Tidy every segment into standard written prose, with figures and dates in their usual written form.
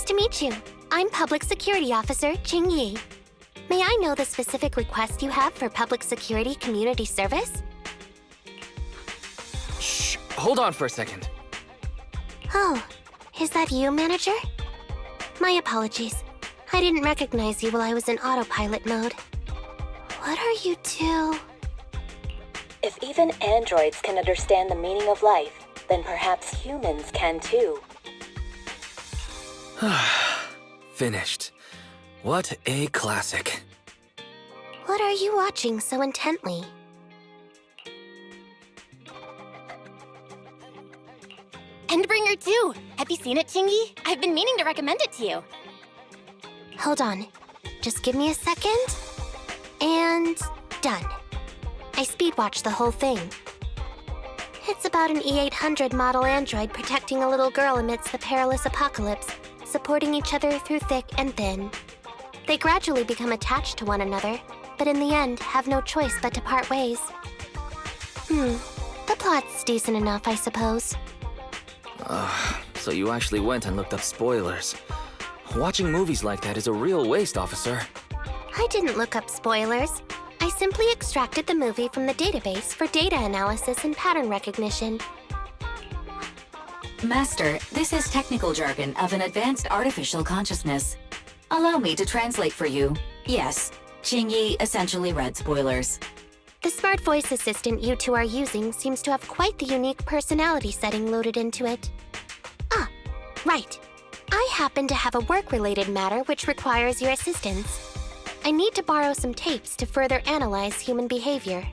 Nice to meet you. I'm Public Security Officer Qingyi. May I know the specific request you have for Public Security Community Service? Shh, hold on for a second. Oh, is that you, Manager? My apologies. I didn't recognize you while I was in autopilot mode. What are you two? If even androids can understand the meaning of life, then perhaps humans can too. Finished. What a classic. What are you watching so intently? Endbringer 2! Have you seen it, Qingyi? I've been meaning to recommend it to you. Hold on. Just give me a second. And done. I speedwatched the whole thing. It's about an E800 model android protecting a little girl amidst the perilous apocalypse, supporting each other through thick and thin. They gradually become attached to one another, but in the end have no choice but to part ways. The plot's decent enough, I suppose. So you actually went and looked up spoilers. Watching movies like that is a real waste, officer. I didn't look up spoilers. I simply extracted the movie from the database for data analysis and pattern recognition. Master, this is technical jargon of an advanced artificial consciousness. Allow me to translate for you. Yes, Qingyi essentially read spoilers. The smart voice assistant you two are using seems to have quite the unique personality setting loaded into it. Ah, right. I happen to have a work-related matter which requires your assistance. I need to borrow some tapes to further analyze human behavior.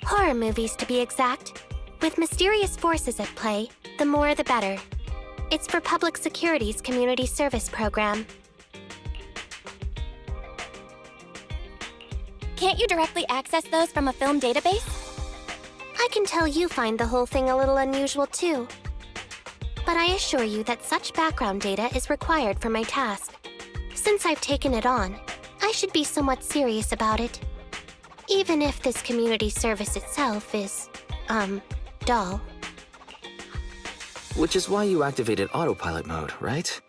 Horror movies, to be exact. With mysterious forces at play, the more the better. It's for Public Security's Community Service Program. Can't you directly access those from a film database? I can tell you find the whole thing a little unusual too. But I assure you that such background data is required for my task. Since I've taken it on, I should be somewhat serious about it. Even if this community service itself is, dull. Which is why you activated autopilot mode, right?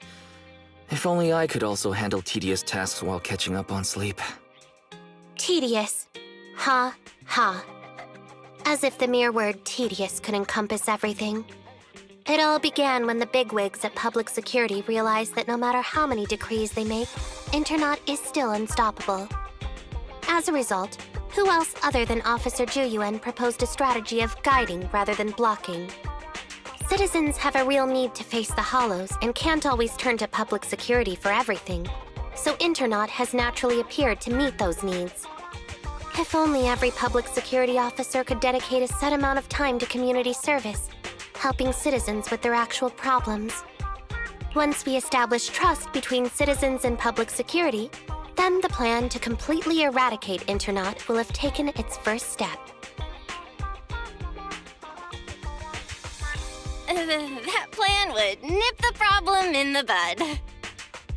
If only I could also handle tedious tasks while catching up on sleep. Tedious. Ha, ha. As if the mere word tedious could encompass everything. It all began when the bigwigs at Public Security realized that no matter how many decrees they make, Internaut is still unstoppable. As a result, who else other than Officer Juyuan proposed a strategy of guiding rather than blocking? Citizens have a real need to face the hollows and can't always turn to Public Security for everything, so Internaut has naturally appeared to meet those needs. If only every Public Security officer could dedicate a set amount of time to community service, helping citizens with their actual problems. Once we establish trust between citizens and Public Security, then the plan to completely eradicate Internaut will have taken its first step. That plan would nip the problem in the bud.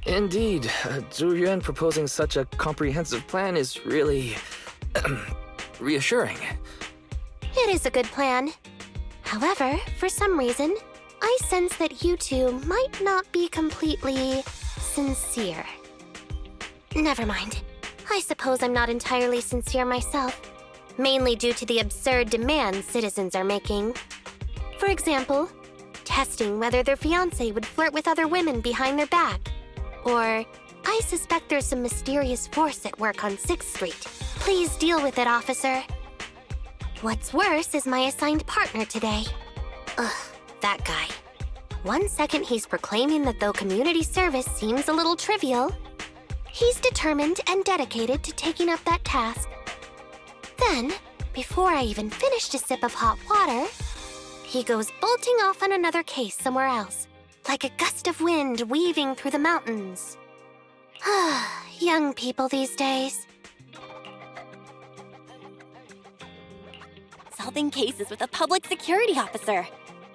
Indeed, Zhu Yuan proposing such a comprehensive plan is really reassuring. It is a good plan. However, for some reason, I sense that you two might not be completely sincere. Never mind. I suppose I'm not entirely sincere myself, mainly due to the absurd demands citizens are making. For example, testing whether their fiancé would flirt with other women behind their back. Or, I suspect there's some mysterious force at work on 6th Street. Please deal with it, officer. What's worse is my assigned partner today. Ugh, that guy. One second he's proclaiming that though community service seems a little trivial, he's determined and dedicated to taking up that task. Then, before I even finished a sip of hot water, he goes bolting off on another case somewhere else, like a gust of wind weaving through the mountains. Young people these days. Solving cases with a public security officer.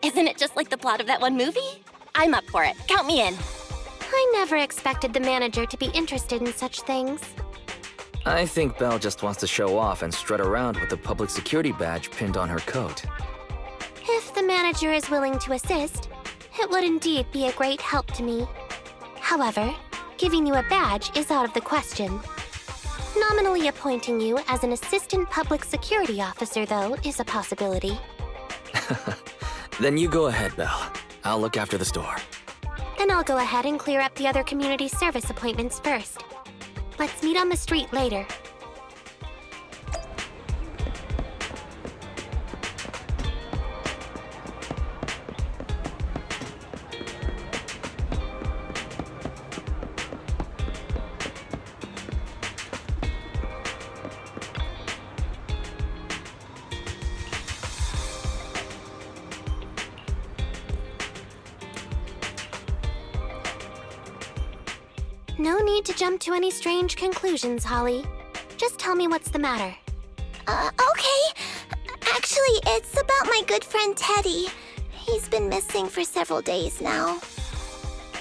Isn't it just like the plot of that one movie? I'm up for it. Count me in. I never expected the manager to be interested in such things. I think Belle just wants to show off and strut around with the public security badge pinned on her coat. If the manager is willing to assist, it would indeed be a great help to me. However, giving you a badge is out of the question. Nominally appointing you as an assistant public security officer, though, is a possibility. Then you go ahead, Belle. I'll look after the store. Then I'll go ahead and clear up the other community service appointments first. Let's meet on the street later. No need to jump to any strange conclusions, Holly. Just tell me what's the matter. Okay. Actually, it's about my good friend Teddy. He's been missing for several days now.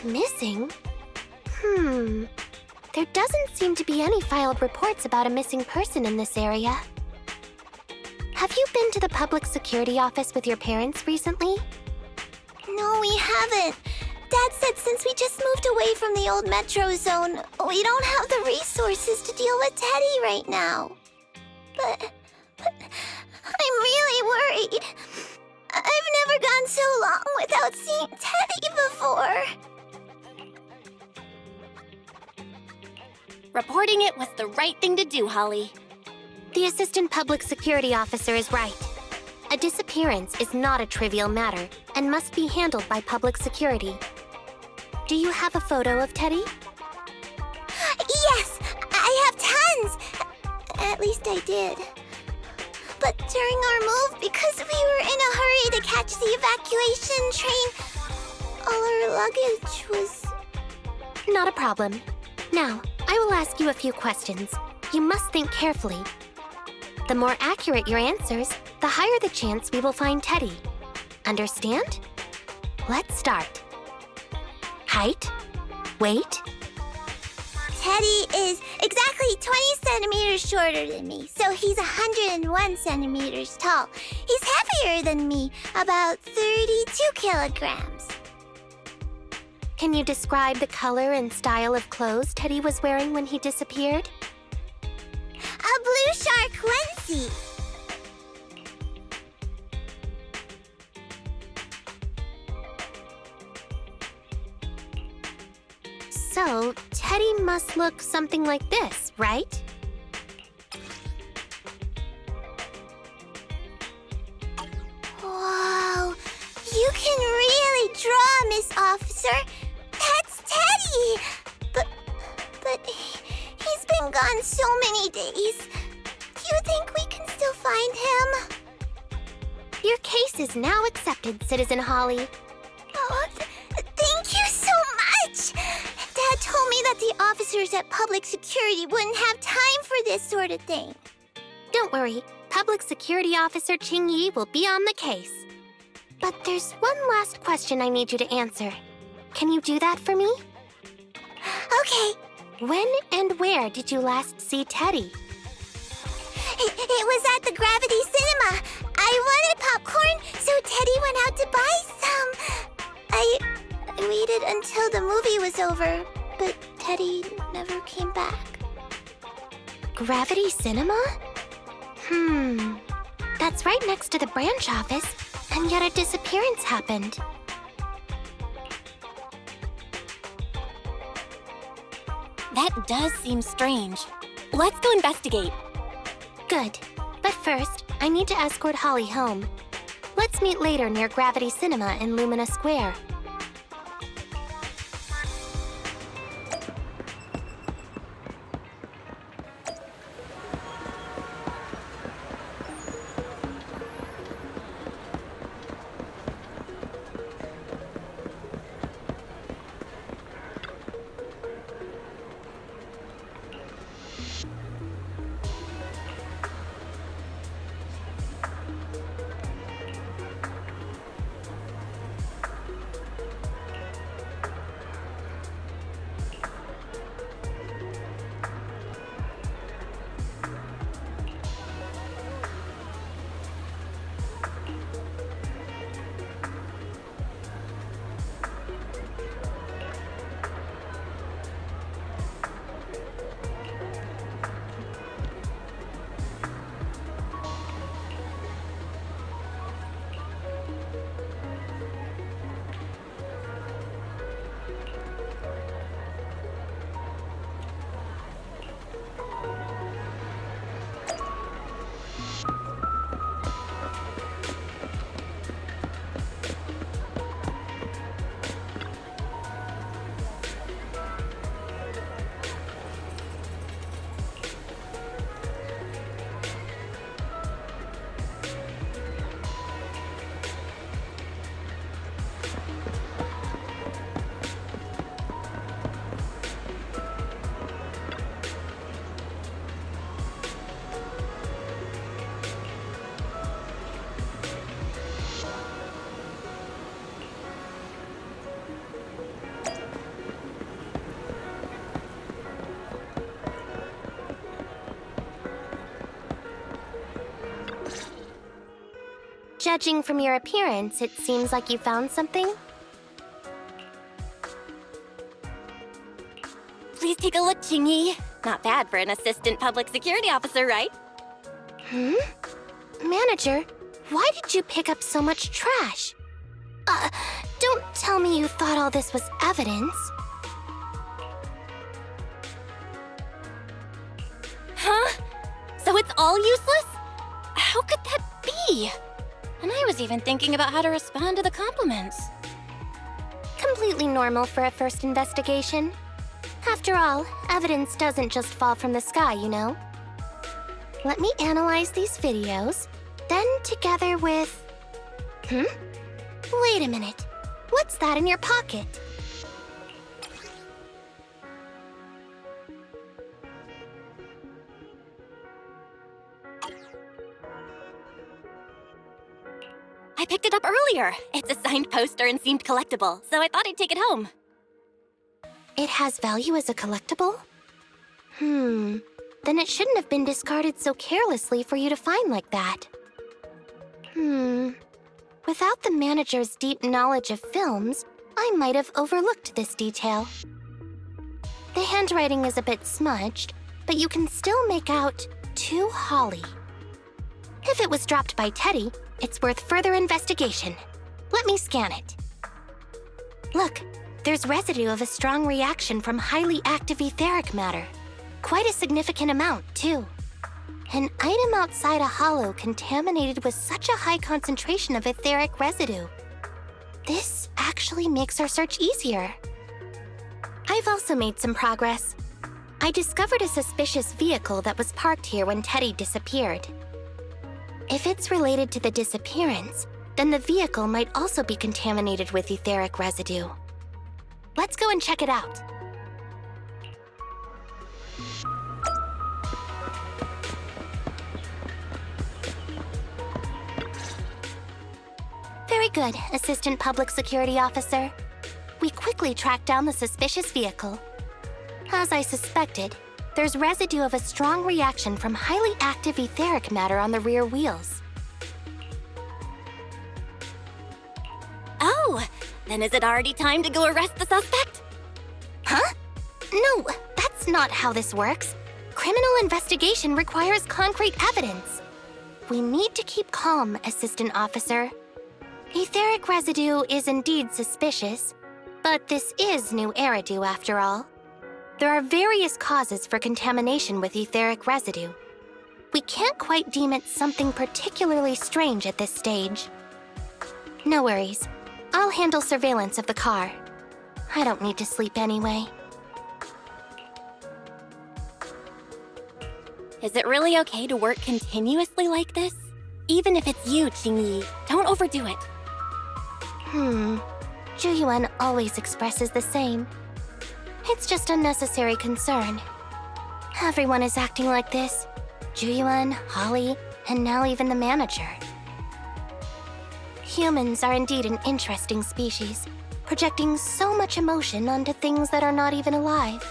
Missing? There doesn't seem to be any filed reports about a missing person in this area. Have you been to the public security office with your parents recently? No, we haven't. Dad said since we just moved away from the old metro zone, we don't have the resources to deal with Teddy right now. But I'm really worried. I've never gone so long without seeing Teddy before. Reporting it was the right thing to do, Holly. The assistant public security officer is right. A disappearance is not a trivial matter and must be handled by public security. Do you have a photo of Teddy? Yes, I have tons. At least I did. But during our move, because we were in a hurry to catch the evacuation train, all our luggage was... Not a problem. Now, I will ask you a few questions. You must think carefully. The more accurate your answers, the higher the chance we will find Teddy. Understand? Let's start. Height? Weight? Teddy is exactly 20 centimeters shorter than me, so he's 101 centimeters tall. He's heavier than me, about 32 kilograms. Can you describe the color and style of clothes Teddy was wearing when he disappeared? A blue shark onesie. So, Teddy must look something like this, right? Whoa, you can really draw, Miss Officer. That's Teddy. But he's been gone so many days. Do you think we can still find him? Your case is now accepted, Citizen Holly. Oh, thank you so much. Dad told me that the officers at public security wouldn't have time for this sort of thing. Don't worry, Public Security Officer Qingyi will be on the case. But there's one last question I need you to answer. Can you do that for me? Okay. When and where did you last see Teddy? It was at the Gravity Cinema. I wanted popcorn, so Teddy went out to buy some. I waited until the movie was over, but Teddy never came back. Gravity Cinema? That's right next to the branch office, and yet a disappearance happened. That does seem strange. Let's go investigate. Good. But first, I need to escort Holly home. Let's meet later near Gravity Cinema in Lumina Square. Judging from your appearance, it seems like you found something. Please take a look, Qingyi. Not bad for an assistant public security officer, right? Manager, why did you pick up so much trash? Don't tell me you thought all this was evidence. Huh? So it's all useless? How could that be? And I was even thinking about how to respond to the compliments. Completely normal for a first investigation. After all, evidence doesn't just fall from the sky, you know? Let me analyze these videos, then together with... Wait a minute. What's that in your pocket? I picked it up earlier. It's a signed poster and seemed collectible, so I thought I'd take it home. It has value as a collectible? Then it shouldn't have been discarded so carelessly for you to find like that. Without the manager's deep knowledge of films, I might have overlooked this detail. The handwriting is a bit smudged, but you can still make out "To Holly." If it was dropped by Teddy, it's worth further investigation. Let me scan it. Look, there's residue of a strong reaction from highly active etheric matter. Quite a significant amount, too. An item outside a hollow contaminated with such a high concentration of etheric residue. This actually makes our search easier. I've also made some progress. I discovered a suspicious vehicle that was parked here when Teddy disappeared. If it's related to the disappearance, then the vehicle might also be contaminated with etheric residue. Let's go and check it out. Very good, Assistant Public Security Officer. We quickly tracked down the suspicious vehicle. As I suspected, there's residue of a strong reaction from highly active etheric matter on the rear wheels. Oh, then is it already time to go arrest the suspect? Huh? No, that's not how this works. Criminal investigation requires concrete evidence. We need to keep calm, Assistant Officer. Etheric residue is indeed suspicious, but this is new Eridu after all. There are various causes for contamination with etheric residue. We can't quite deem it something particularly strange at this stage. No worries. I'll handle surveillance of the car. I don't need to sleep anyway. Is it really okay to work continuously like this? Even if it's you, Qingyi, don't overdo it. Juyuan always expresses the same. It's just unnecessary concern. Everyone is acting like this. Juyuan, Holly, and now even the manager. Humans are indeed an interesting species, projecting so much emotion onto things that are not even alive.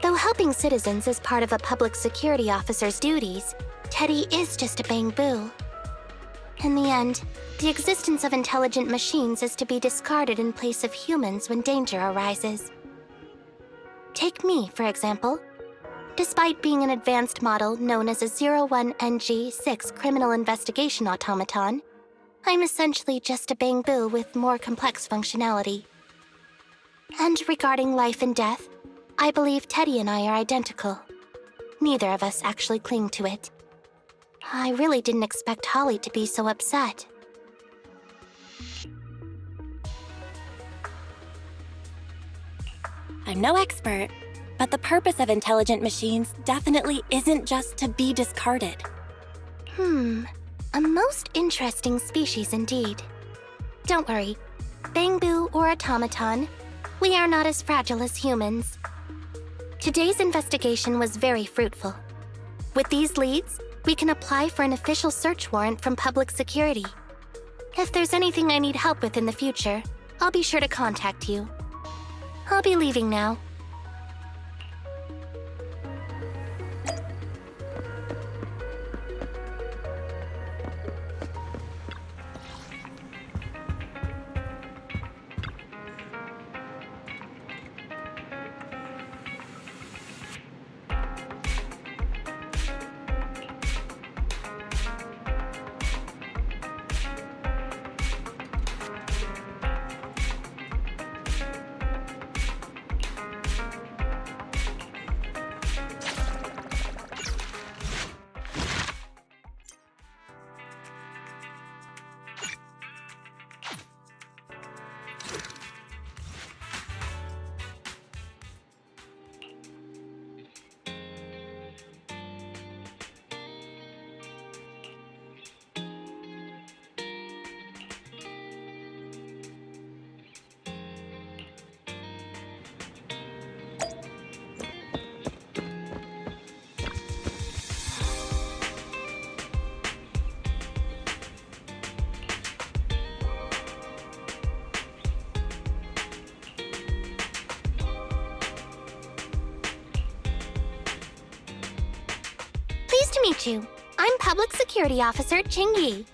Though helping citizens is part of a public security officer's duties, Teddy is just a Bangboo. In the end, the existence of intelligent machines is to be discarded in place of humans when danger arises. Take me, for example. Despite being an advanced model known as a 01NG6 criminal investigation automaton, I'm essentially just a Bangboo with more complex functionality. And regarding life and death, I believe Teddy and I are identical. Neither of us actually cling to it. I really didn't expect Holly to be so upset. I'm no expert, but the purpose of intelligent machines definitely isn't just to be discarded. A most interesting species indeed. Don't worry, Bangboo or automaton, we are not as fragile as humans. Today's investigation was very fruitful. With these leads, we can apply for an official search warrant from public security. If there's anything I need help with in the future, I'll be sure to contact you. I'll be leaving now. meet you. I'm Public Security Officer Qingyi.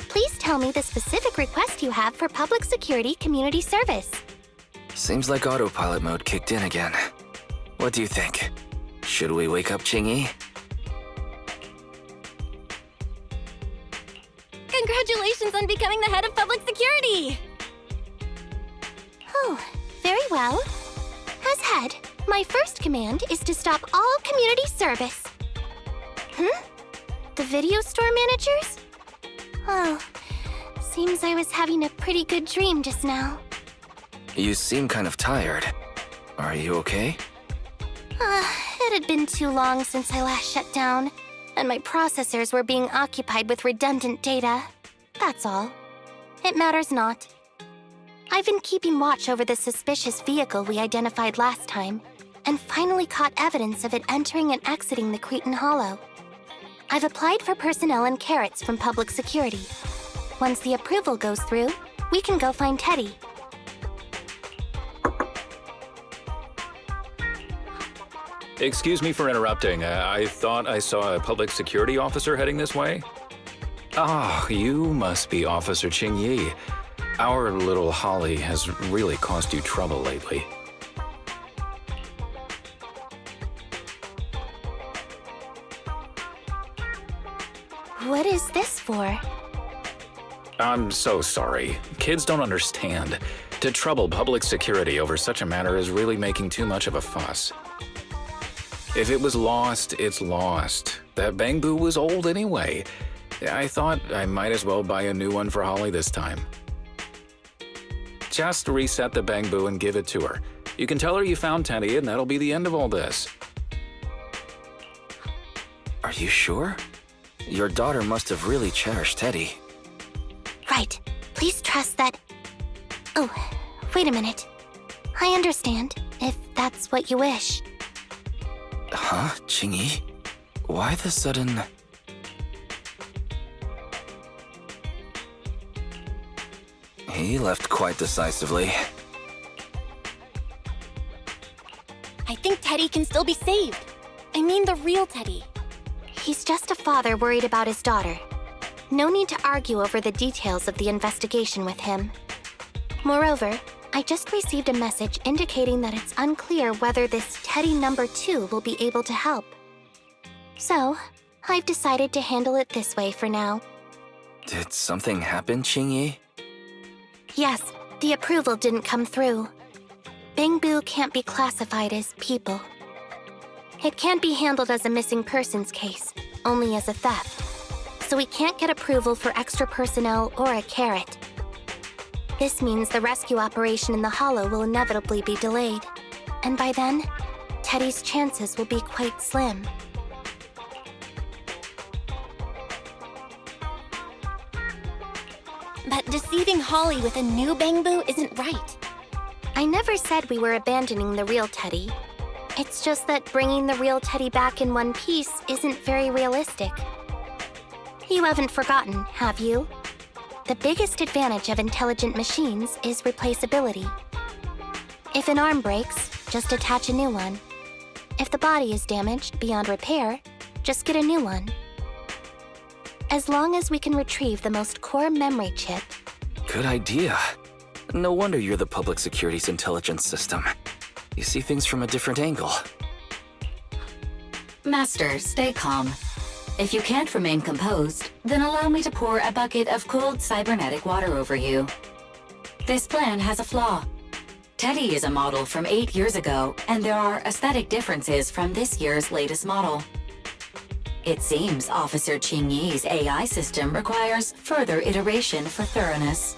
Please tell me the specific request you have for public security community service. Seems like autopilot mode kicked in again. What do you think? Should we wake up Qingyi? Congratulations on becoming the head of public security! Oh, very well. As head, my first command is to stop all community service. The video store managers? Oh, seems I was having a pretty good dream just now. You seem kind of tired. Are you okay? It had been too long since I last shut down, and my processors were being occupied with redundant data. That's all. It matters not. I've been keeping watch over the suspicious vehicle we identified last time, and finally caught evidence of it entering and exiting the Cretan Hollow. I've applied for personnel and carrots from public security. Once the approval goes through, we can go find Teddy. Excuse me for interrupting. I thought I saw a public security officer heading this way. Ah, you must be Officer Qingyi. Our little Holly has really caused you trouble lately. What is this for? I'm so sorry. Kids don't understand. To trouble public security over such a matter is really making too much of a fuss. If it was lost, it's lost. That Bangboo was old anyway. I thought I might as well buy a new one for Holly this time. Just reset the Bangboo and give it to her. You can tell her you found Teddy and that'll be the end of all this. Are you sure? Your daughter must have really cherished Teddy. Right. Please trust that... Oh, wait a minute. I understand, if that's what you wish. Huh, Qingyi? Why the sudden... He left quite decisively. I think Teddy can still be saved. I mean the real Teddy. He's just a father worried about his daughter. No need to argue over the details of the investigation with him. Moreover, I just received a message indicating that it's unclear whether this Teddy number 2 will be able to help. So, I've decided to handle it this way for now. Did something happen, Qingyi? Yes, the approval didn't come through. Bangboo can't be classified as people. It can't be handled as a missing persons case, only as a theft. So we can't get approval for extra personnel or a carrot. This means the rescue operation in the Hollow will inevitably be delayed. And by then, Teddy's chances will be quite slim. But deceiving Holly with a new Bangboo isn't right. I never said we were abandoning the real Teddy. It's just that bringing the real Teddy back in one piece isn't very realistic. You haven't forgotten, have you? The biggest advantage of intelligent machines is replaceability. If an arm breaks, just attach a new one. If the body is damaged beyond repair, just get a new one. As long as we can retrieve the most core memory chip. Good idea. No wonder you're the public security's intelligence system. You see things from a different angle. Master, stay calm. If you can't remain composed, then allow me to pour a bucket of cold cybernetic water over you. This plan has a flaw. Teddy is a model from 8 years ago, and there are aesthetic differences from this year's latest model. It seems Officer Qingyi's AI system requires further iteration for thoroughness.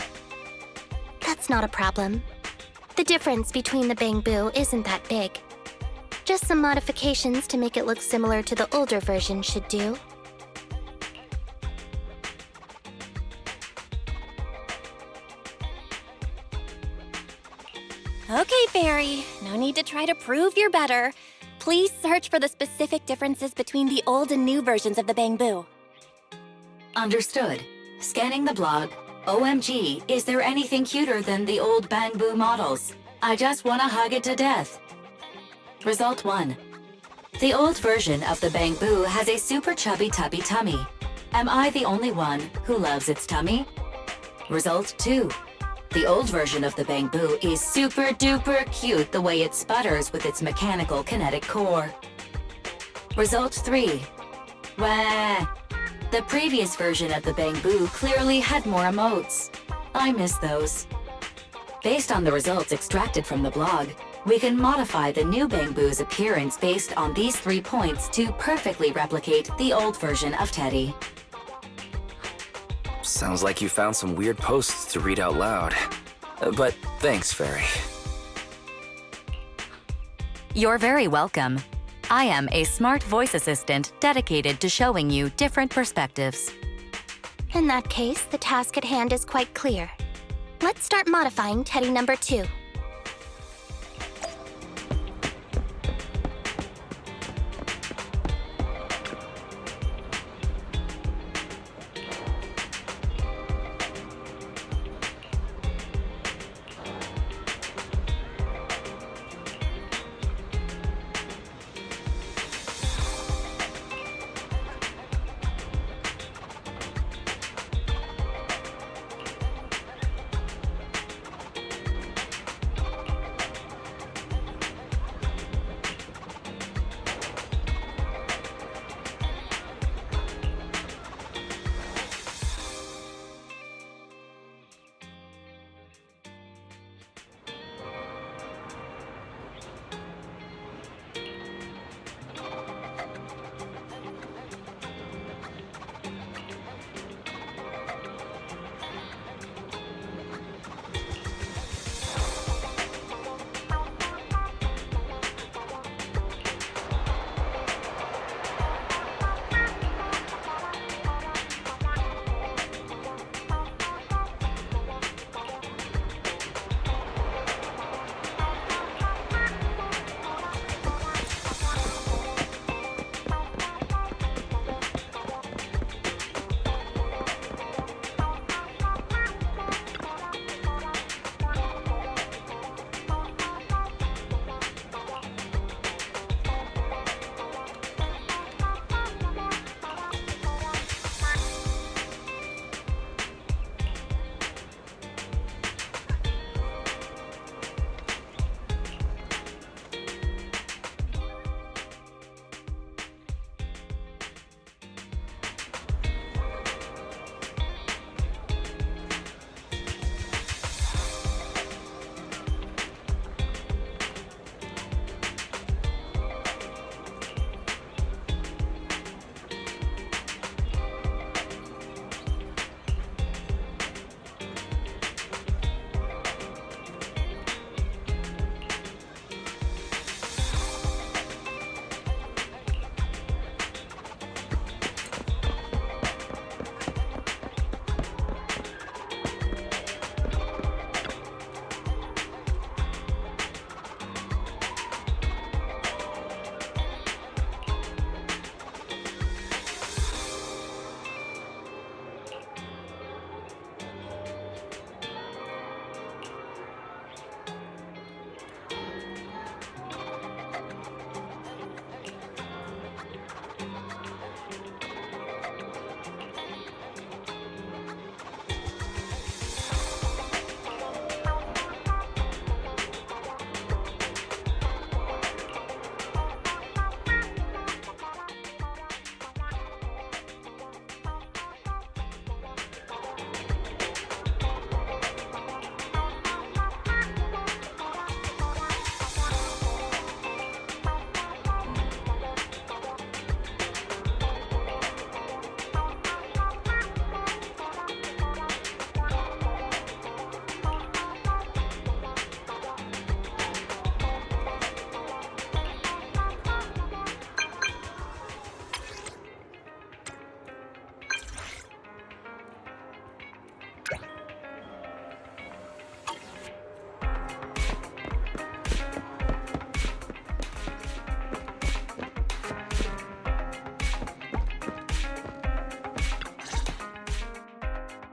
That's not a problem. The difference between the Bangboo isn't that big. Just some modifications to make it look similar to the older version should do. Okay, Fairy. No need to try to prove you're better. Please search for the specific differences between the old and new versions of the Bangboo. Understood. Scanning the blog. OMG, is there anything cuter than the old Bangboo models? I just want to hug it to death. Result 1. The old version of the Bangboo has a super chubby tubby tummy. Am I the only one who loves its tummy? Result 2. The old version of the Bangboo is super duper cute the way it sputters with its mechanical kinetic core. Result 3. Wah! The previous version of the Bangboo clearly had more emotes. I miss those. Based on the results extracted from the blog, we can modify the new Bangboo's appearance based on these 3 points to perfectly replicate the old version of Teddy. Sounds like you found some weird posts to read out loud. But thanks, Fairy. You're very welcome. I am a smart voice assistant dedicated to showing you different perspectives. In that case, the task at hand is quite clear. Let's start modifying Teddy number 2.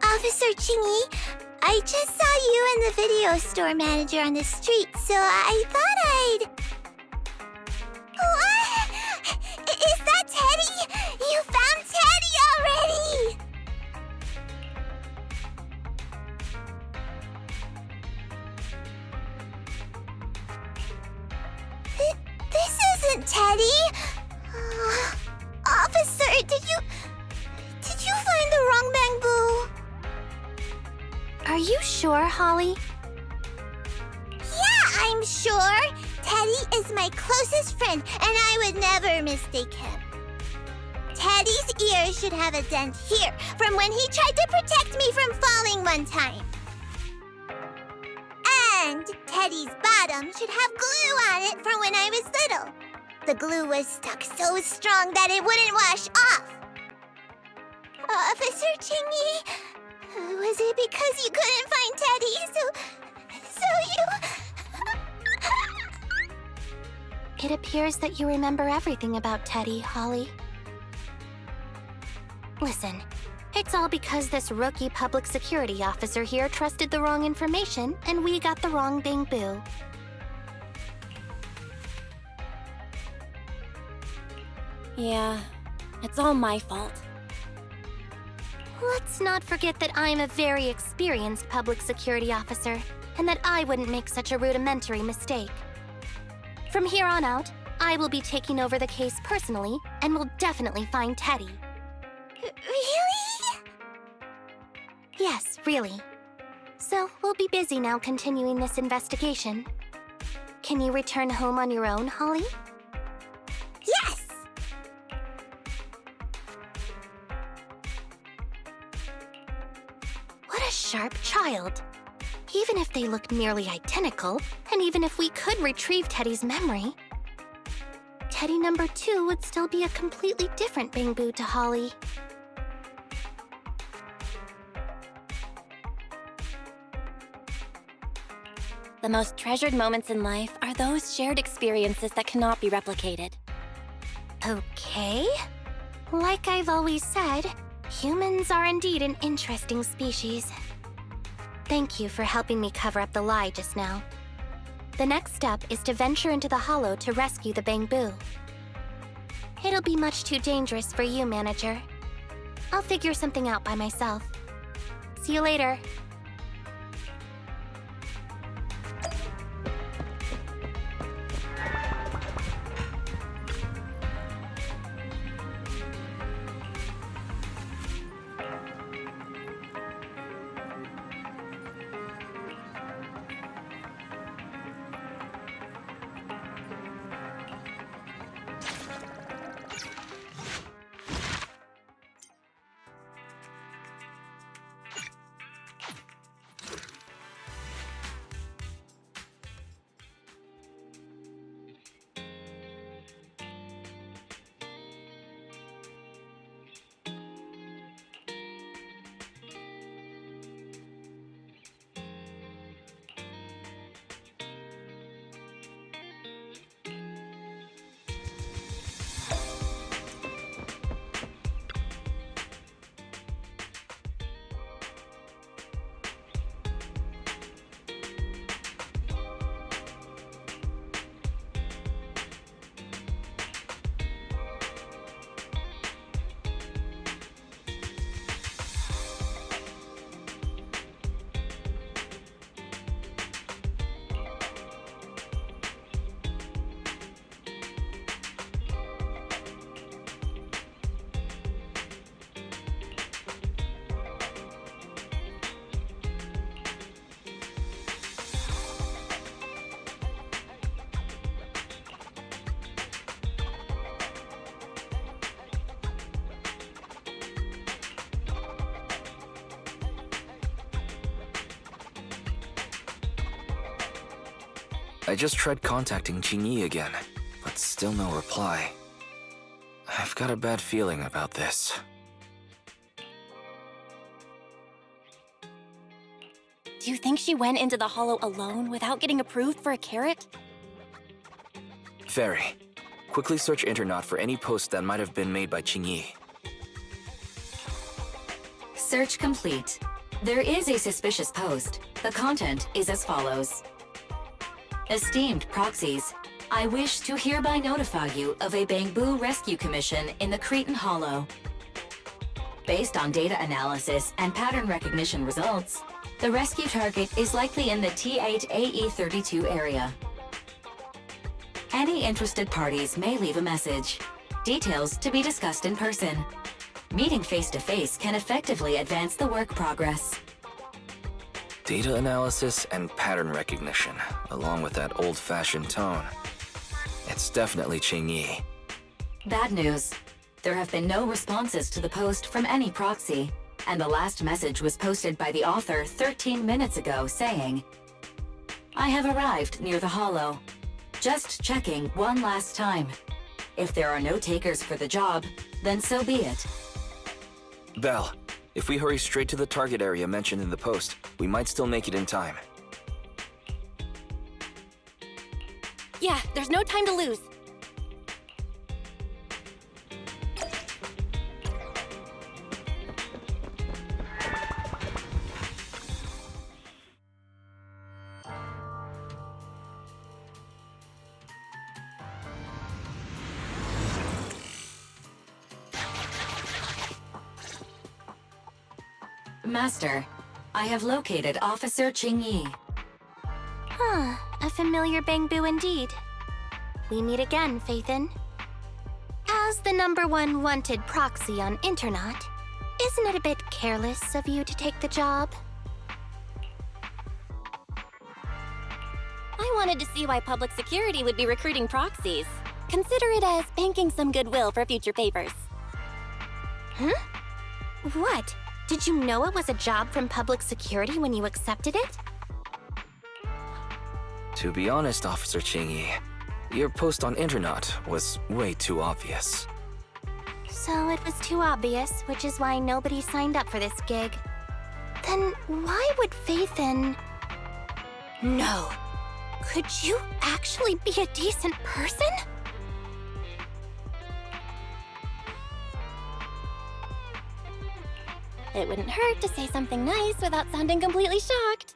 Officer Qingyi, I just saw you and the video store manager on the street, so I thought I'd... wasn't Teddy! Officer, did you find the wrong Bangboo? Are you sure, Holly? Yeah, I'm sure! Teddy is my closest friend, and I would never mistake him. Teddy's ear should have a dent here, from when he tried to protect me from falling one time. And Teddy's bottom should have glue on it from when I was little. The glue was stuck so strong that it wouldn't wash off. Officer Qingyi, was it because you couldn't find Teddy, so you... It appears that you remember everything about Teddy, Holly. Listen, it's all because this rookie public security officer here trusted the wrong information, and we got the wrong Bangboo. Yeah, it's all my fault. Let's not forget that I'm a very experienced public security officer, and that I wouldn't make such a rudimentary mistake. From here on out, I will be taking over the case personally, and will definitely find Teddy. Really? Yes, really. So, we'll be busy now continuing this investigation. Can you return home on your own, Holly? Yes! What a sharp child. Even if they look nearly identical, and even if we could retrieve Teddy's memory, Teddy number 2 would still be a completely different Bangboo to Holly. The most treasured moments in life are those shared experiences that cannot be replicated. Okay. Like I've always said, humans are indeed an interesting species. Thank you for helping me cover up the lie just now. The next step is to venture into the hollow to rescue the Bangboo. It'll be much too dangerous for you, Manager. I'll figure something out by myself. See you later. I just tried contacting Qingyi again, but still no reply. I've got a bad feeling about this. Do you think she went into the hollow alone without getting approved for a carrot? Very. Quickly search Internet for any posts that might have been made by Qingyi. Search complete. There is a suspicious post. The content is as follows. Esteemed proxies, I wish to hereby notify you of a Bangboo rescue commission in the Cretan Hollow. Based on data analysis and pattern recognition results, the rescue target is likely in the T8AE32 area. Any interested parties may leave a message. Details to be discussed in person. Meeting face-to-face can effectively advance the work progress. Data analysis and pattern recognition, along with that old-fashioned tone. It's definitely Qingyi. Bad news. There have been no responses to the post from any proxy, and the last message was posted by the author 13 minutes ago saying, "I have arrived near the Hollow. Just checking one last time. If there are no takers for the job, then so be it." Belle, if we hurry straight to the target area mentioned in the post, we might still make it in time. Yeah, there's no time to lose. Master, I have located Officer Qingyi. Huh, a familiar Bangboo indeed. We meet again, Phaethon. As the #1 wanted proxy on Internet, isn't it a bit careless of you to take the job? I wanted to see why public security would be recruiting proxies. Consider it as banking some goodwill for future papers. Huh? What? Did you know it was a job from public security when you accepted it? To be honest, Officer Qingyi, your post on Internet was way too obvious. So it was too obvious, which is why nobody signed up for this gig. Then why would Phaethon... No. Could you actually be a decent person? It wouldn't hurt to say something nice without sounding completely shocked.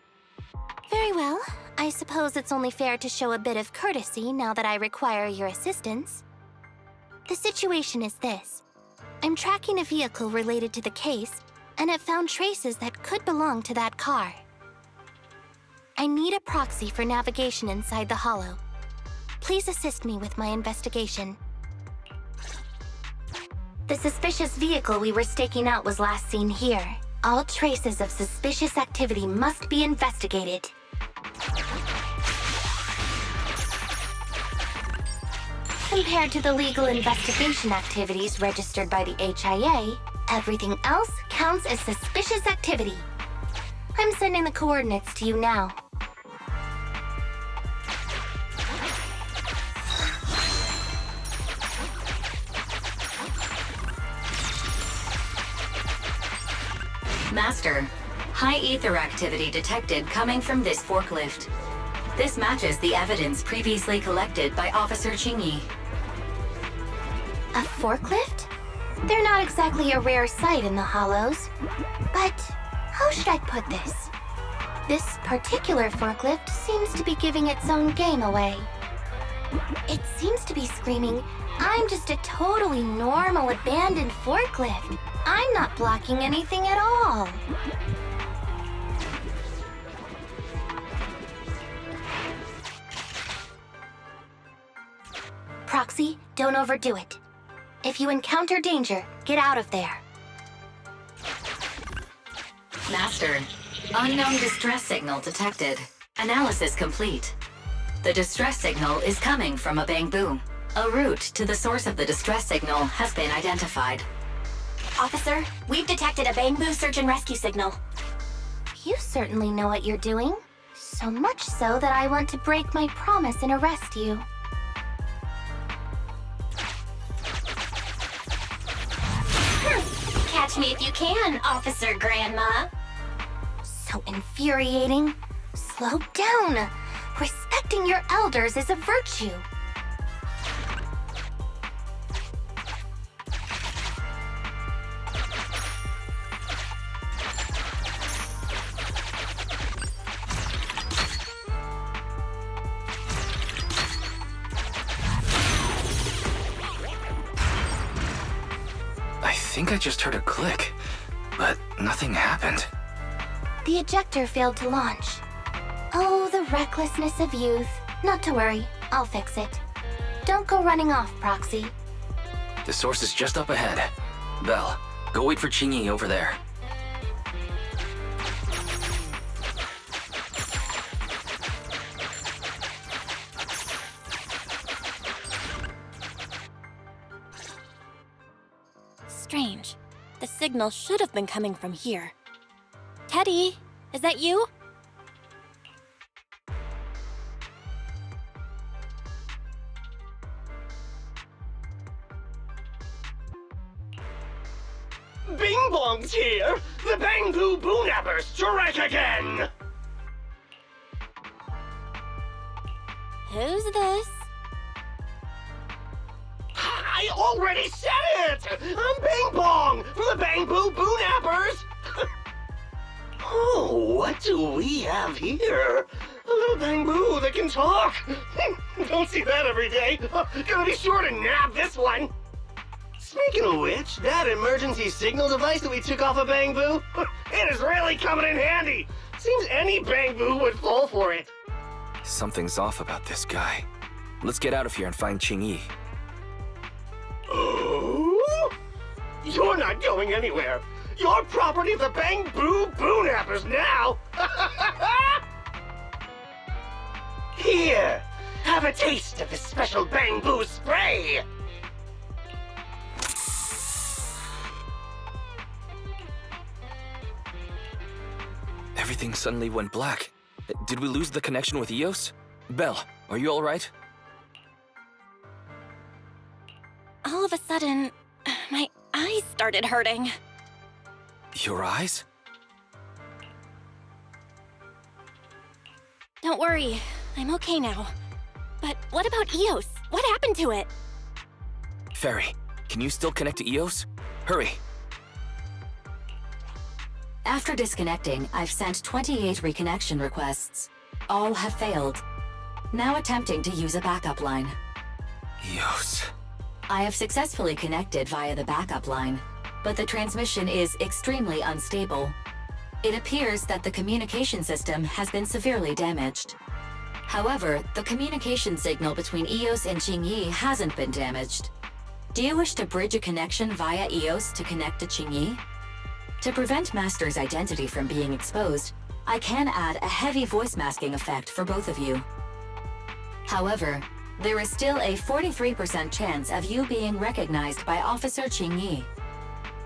Very well. I suppose it's only fair to show a bit of courtesy now that I require your assistance. The situation is this. I'm tracking a vehicle related to the case, and have found traces that could belong to that car. I need a proxy for navigation inside the Hollow. Please assist me with my investigation. The suspicious vehicle we were staking out was last seen here. All traces of suspicious activity must be investigated. Compared to the legal investigation activities registered by the HIA, everything else counts as suspicious activity. I'm sending the coordinates to you now. Master, high ether activity detected coming from this forklift. This matches the evidence previously collected by Officer Qingyi. A forklift? They're not exactly a rare sight in the Hollows. But how should I put this? This particular forklift seems to be giving its own game away. It seems to be screaming, "I'm just a totally normal abandoned forklift. I'm not blocking anything at all." Proxy, don't overdo it. If you encounter danger, get out of there. Master, unknown distress signal detected. Analysis complete. The distress signal is coming from a Bangboo. A route to the source of the distress signal has been identified. Officer, we've detected a Bangboo search and rescue signal. You certainly know what you're doing. So much so that I want to break my promise and arrest you. Catch me if you can, Officer Grandma. So infuriating. Slow down. Respecting your elders is a virtue. I think I just heard a click, but nothing happened. The ejector failed to launch. Oh, the recklessness of youth. Not to worry, I'll fix it. Don't go running off, Proxy. The source is just up ahead. Belle, go wait for Qingyi over there. Strange. The signal should have been coming from here. Teddy, is that you? Bing Bong's here! The Bangboo Boonappers strike again! Who's this? I already said it! I'm Bing Bong from the Bangboo Boonappers! Oh, what do we have here? A little Bangboo that can talk! Don't see that every day! Gonna be sure to nab this one! Speaking of which, that emergency signal device that we took off of Bangboo, it is really coming in handy! Seems any Bangboo would fall for it. Something's off about this guy. Let's get out of here and find Qingyi. Oh? You're not going anywhere. You're property of the Bangboo Boonappers now. Here, have a taste of this special Bangboo spray. Everything suddenly went black. Did we lose the connection with Eos? Belle, are you alright? All of a sudden, my eyes started hurting. Your eyes? Don't worry, I'm okay now. But what about Eos? What happened to it? Fairy, can you still connect to Eos? Hurry! After disconnecting, I've sent 28 reconnection requests. All have failed. Now attempting to use a backup line. Eos. I have successfully connected via the backup line, but the transmission is extremely unstable. It appears that the communication system has been severely damaged. However, the communication signal between Eos and Qingyi hasn't been damaged. Do you wish to bridge a connection via Eos to connect to Qingyi? To prevent Master's identity from being exposed, I can add a heavy voice masking effect for both of you. However, there is still a 43% chance of you being recognized by Officer Qingyi.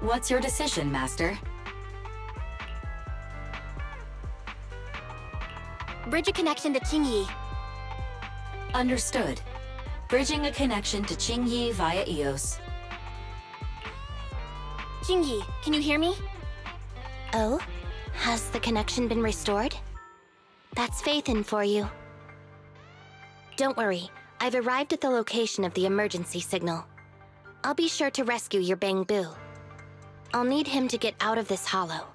What's your decision, Master? Bridge a connection to Qingyi. Understood. Bridging a connection to Qingyi via Eos. Qingyi, can you hear me? Oh? Has the connection been restored? That's Faithin for you. Don't worry, I've arrived at the location of the emergency signal. I'll be sure to rescue your Bangboo. I'll need him to get out of this hollow.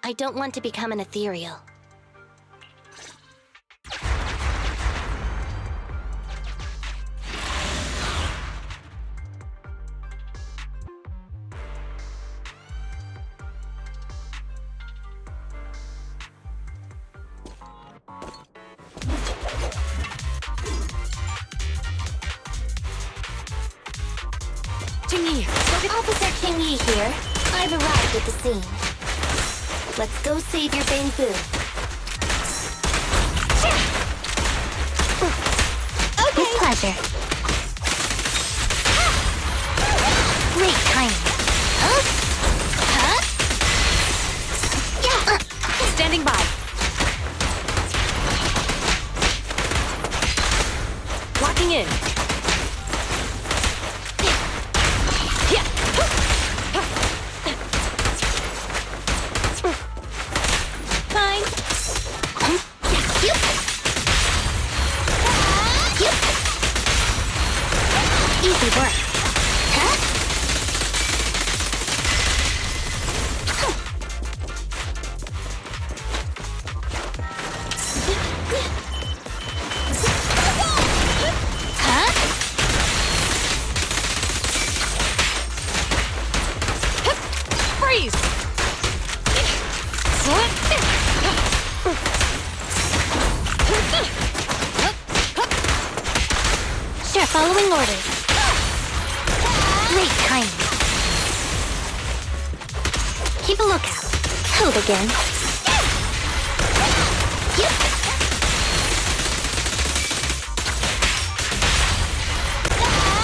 I don't want to become an ethereal. Qingyi! Officer Qingyi here. I've arrived at the scene. Let's go save your Bangboo. Okay. With pleasure. Great timing. Standing by. Locking in. Fine. Easy work. Freeze! Sure. Following orders. Great timing. Keep a lookout. Code again. Yep.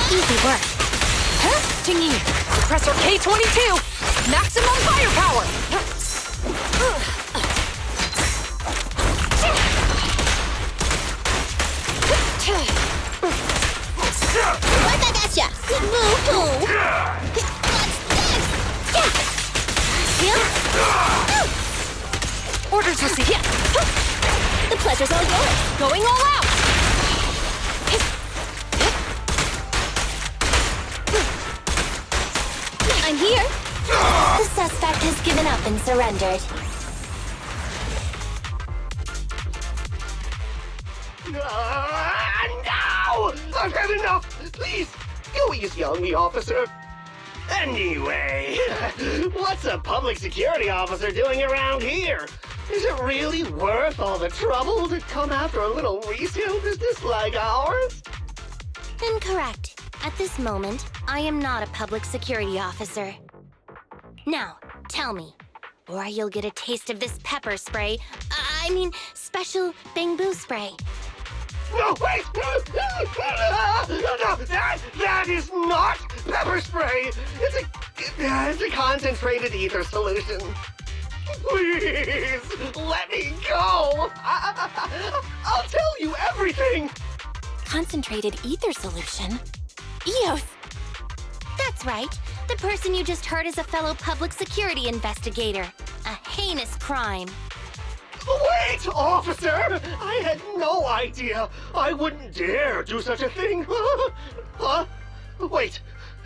Easy work. Huh? Qingyi, Suppressor K-22! Maximum firepower! Right back at ya! Woohoo! Orders received! The pleasure's all yours! Going all out! I'm here! The suspect has given up and surrendered. No! I've had enough! Please, go easy on me, officer. Anyway, what's a public security officer doing around here? Is it really worth all the trouble to come after a little resale business like ours? Incorrect. At this moment, I am not a public security officer. Now, tell me, or you'll get a taste of this pepper spray. I mean, special Bangboo spray. No, wait! No, that is not pepper spray! It's a concentrated ether solution. Please, let me go! I'll tell you everything! Concentrated ether solution? Eos! That's right. The person you just heard is a fellow public security investigator. A heinous crime. Wait, officer! I had no idea. I wouldn't dare do such a thing. Huh? Wait,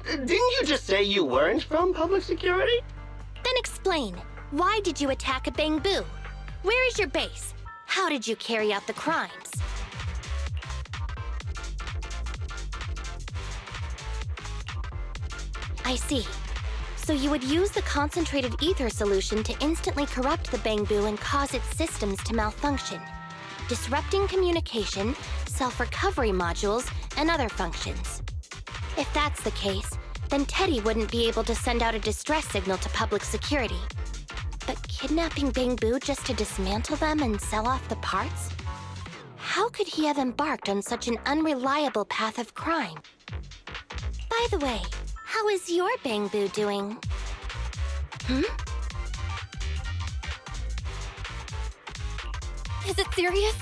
didn't you just say you weren't from public security? Then explain. Why did you attack a Bangboo? Where is your base? How did you carry out the crimes? I see. So you would use the concentrated ether solution to instantly corrupt the Bangboo and cause its systems to malfunction, disrupting communication, self-recovery modules, and other functions. If that's the case, then Teddy wouldn't be able to send out a distress signal to public security. But kidnapping Bangboo just to dismantle them and sell off the parts? How could he have embarked on such an unreliable path of crime? By the way, how is your Bangboo doing? Is it serious?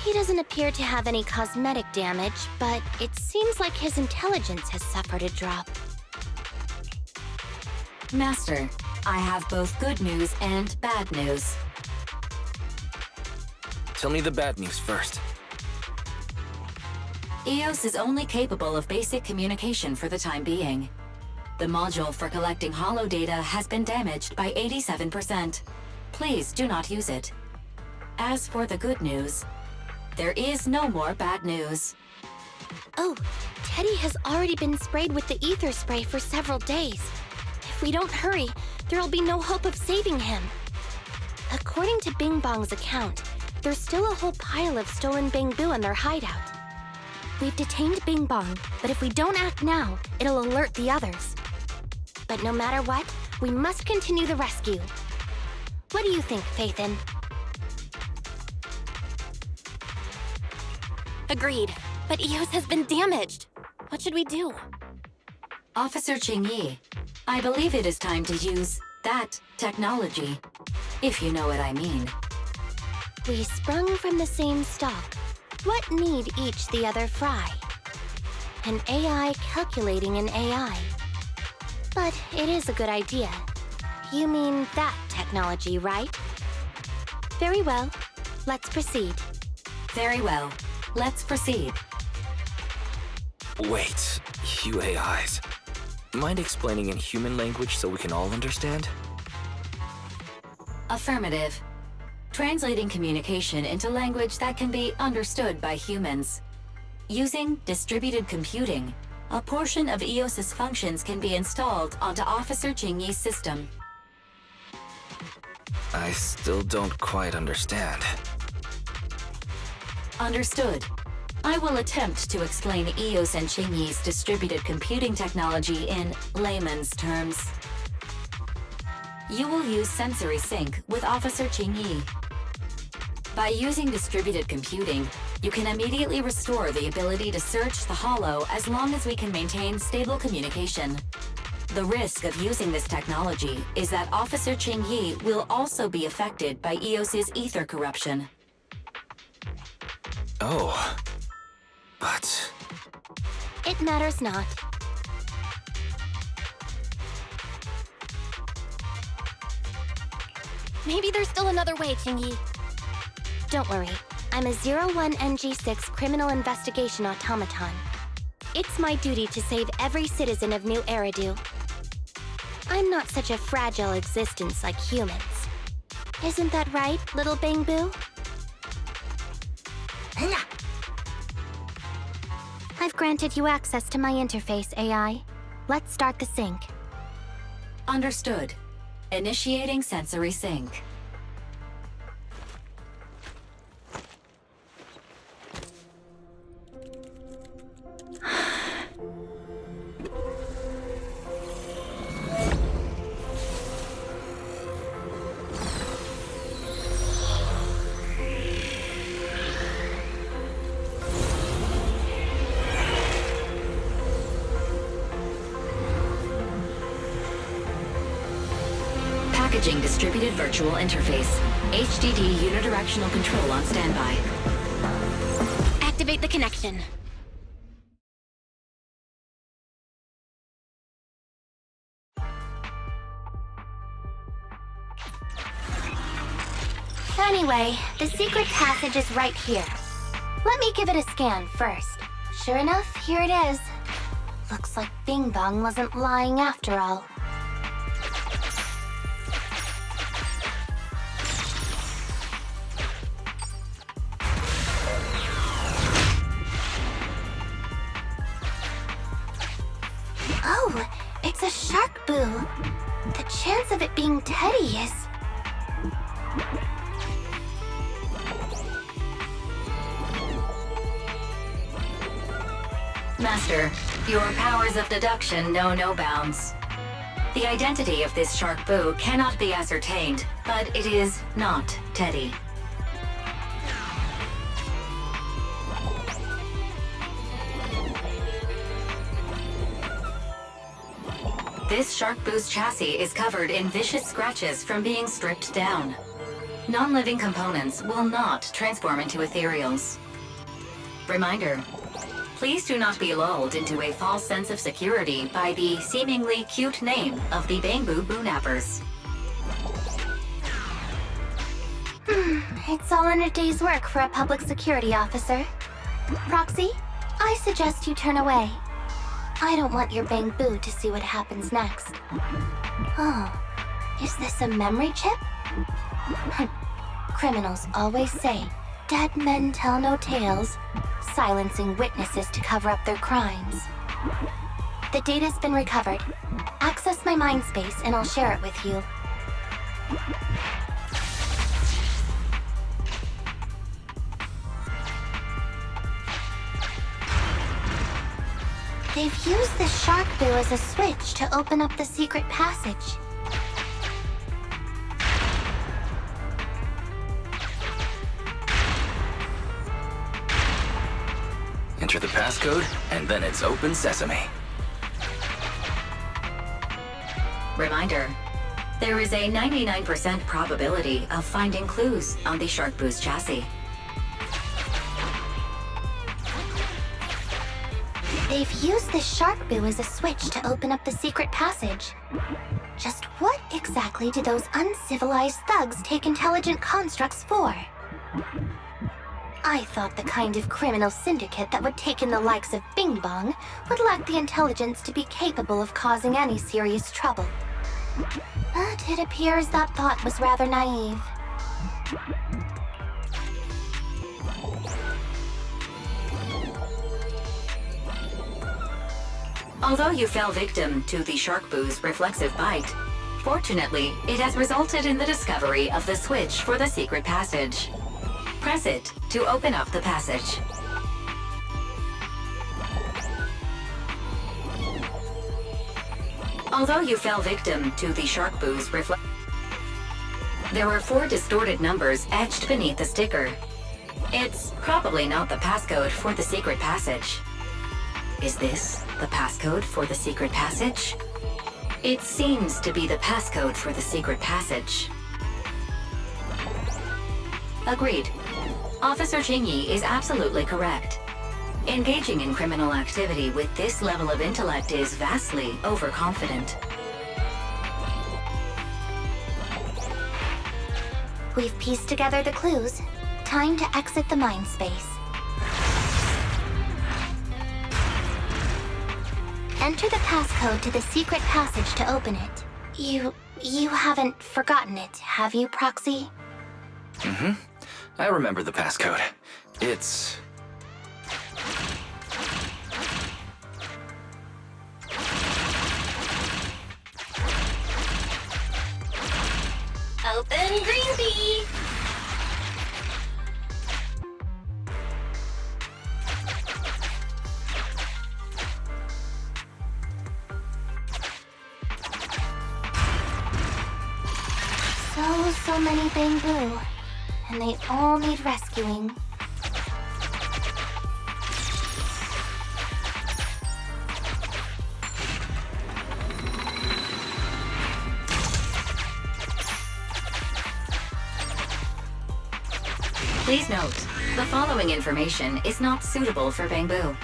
He doesn't appear to have any cosmetic damage, but it seems like his intelligence has suffered a drop. Master, I have both good news and bad news. Tell me the bad news first. EOS is only capable of basic communication for the time being. The module for collecting holo data has been damaged by 87%. Please do not use it. As for the good news, there is no more bad news. Oh, Teddy has already been sprayed with the ether spray for several days. If we don't hurry, there'll be no hope of saving him. According to Bing Bong's account, there's still a whole pile of stolen Bangboo in their hideout. We've detained Bing Bong, but if we don't act now, it'll alert the others. But no matter what, we must continue the rescue. What do you think, Faithin? Agreed. But Eos has been damaged. What should we do? Officer Qingyi, I believe it is time to use that technology, if you know what I mean. We sprung from the same stock. What need each the other fry? An AI calculating an AI. But it is a good idea. You mean that technology, right? Very well. Let's proceed. Very well. Let's proceed. Wait, you AIs. Mind explaining in human language so we can all understand? Affirmative. Translating communication into language that can be understood by humans. Using distributed computing, a portion of EOS's functions can be installed onto Officer Qingyi's system. I still don't quite understand. Understood. I will attempt to explain EOS and Qingyi's distributed computing technology in layman's terms. You will use sensory sync with Officer Qingyi. By using distributed computing, you can immediately restore the ability to search the hollow as long as we can maintain stable communication. The risk of using this technology is that Officer Qingyi will also be affected by EOS's ether corruption. Oh. But... It matters not. Maybe there's still another way, Qingyi. Don't worry. I'm a 01NG6 criminal investigation automaton. It's my duty to save every citizen of New Eridu. I'm not such a fragile existence like humans. Isn't that right, little Bangboo? I've granted you access to my interface, AI. Let's start the sync. Understood. Initiating sensory sync. Packaging distributed virtual interface. HDD unidirectional control on standby. Activate the connection. Anyway, the secret passage is right here. Let me give it a scan first. Sure enough, here it is. Looks like Bing Bong wasn't lying after all. Oh, it's a shark boo. The chance of it being Teddy is... Master, your powers of deduction know no bounds. The identity of this shark boo cannot be ascertained, but it is not Teddy. This shark boo's chassis is covered in vicious scratches from being stripped down. Non-living components will not transform into ethereals. Reminder. Please do not be lulled into a false sense of security by the seemingly cute name of the Bangboo Boonappers. It's all in a day's work for a public security officer. Proxy, I suggest you turn away. I don't want your Bangboo to see what happens next. Oh, is this a memory chip? Criminals always say, dead men tell no tales, silencing witnesses to cover up their crimes. The data's been recovered. Access my mind space and I'll share it with you. They've used the shark boo as a switch to open up the secret passage. Enter the passcode, and then it's open sesame. Reminder. There is a 99% probability of finding clues on the shark boo's chassis. They've used this shark boo as a switch to open up the secret passage. Just what exactly do those uncivilized thugs take intelligent constructs for? I thought the kind of criminal syndicate that would take in the likes of Bing Bong would lack the intelligence to be capable of causing any serious trouble. But it appears that thought was rather naive. Although you fell victim to the shark boo's reflexive bite, fortunately, it has resulted in the discovery of the switch for the secret passage. Press it to to open up the passage. Although you fell victim to the Sharkboo's reflection, there were 4 distorted numbers etched beneath the sticker. It's probably not the passcode for the secret passage. Is this the passcode for the secret passage? It seems to be the passcode for the secret passage. Agreed. Officer Qingyi is absolutely correct. Engaging in criminal activity with this level of intellect is vastly overconfident. We've pieced together the clues. Time to exit the mind space. Enter the passcode to the secret passage to open it. You haven't forgotten it, have you, Proxy? Mm-hmm. I remember the passcode. It's... Open green bee! So many Bangboo, and they all need rescuing. Please note, the following information is not suitable for Bangboo.